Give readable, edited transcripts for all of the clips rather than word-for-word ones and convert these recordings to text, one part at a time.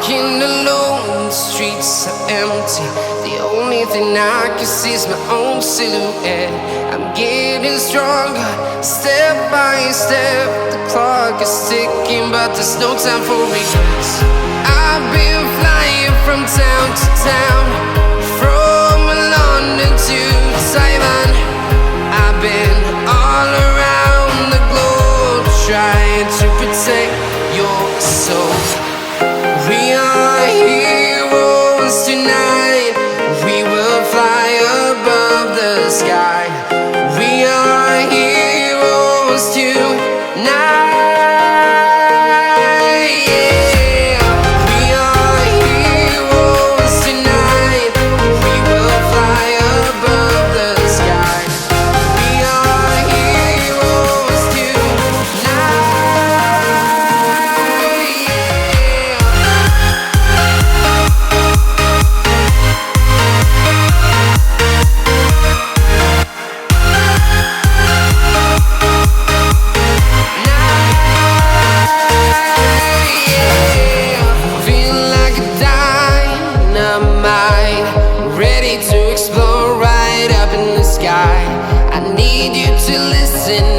walking alone, the streets are empty. The only thing I can see is my own silhouette. I'm getting stronger, step by step. The clock is ticking, but there's no time for regrets. I've been flying from town to town, from London to Taiwan. I've been all around the globe, trying to protect your soul. We are heroes tonight. We will fly above the sky. We are heroes tonight. Yeah. We are heroes tonight. We will fly above the sky. We are heroes tonight.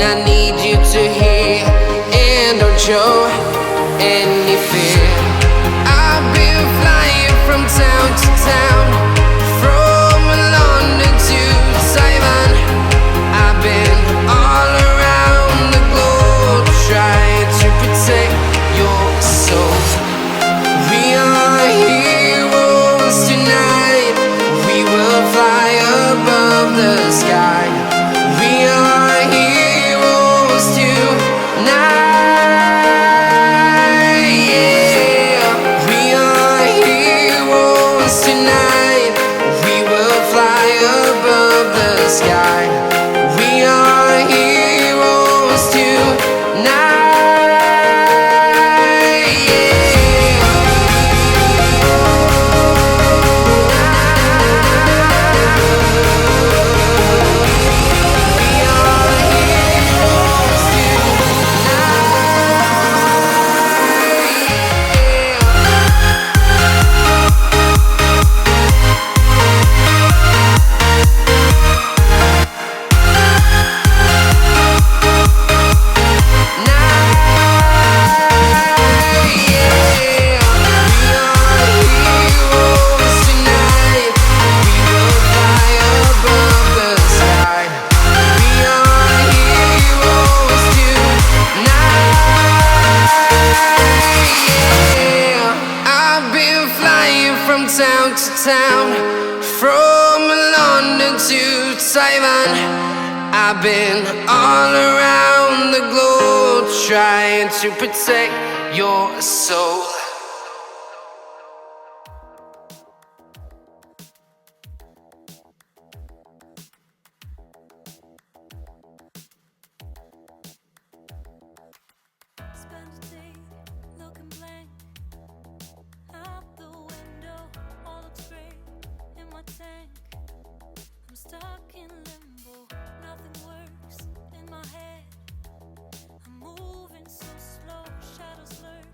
I need you to hear, and don't show any fear. I've been flying from town to town, from London to Taiwan. I've been all around the globe, trying to protect your soul. We are heroes tonight. We will fly above the sky. We are heroes tonight. Yeah. We are heroes tonight. We will fly above the sky. We are heroes tonight. Town to town, from London to Taiwan. I've been all around the globe, trying to protect your soul. Spend a day looking blank out the window, all looks great in my tank. I'm stuck in limbo, nothing works in my head. I'm moving so slow, shadows lurk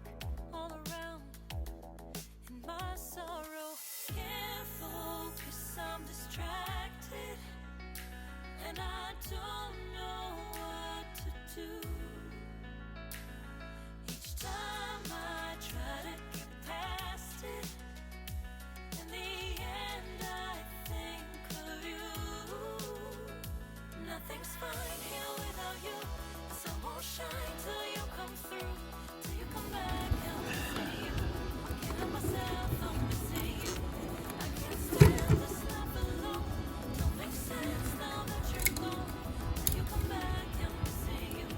all around. In my sorrow, can't focus, I'm distracted, and I don't know what to do. Each time I try to get past it, in the end I think of you. Nothing's fine here without you. The sun won't shine till you come through, till you come back. I'm missing you. I can't help myself, I'm missing you. I can't stand this life alone. Don't make sense now that you're gone. Till you come back, I'm missing you.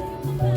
take my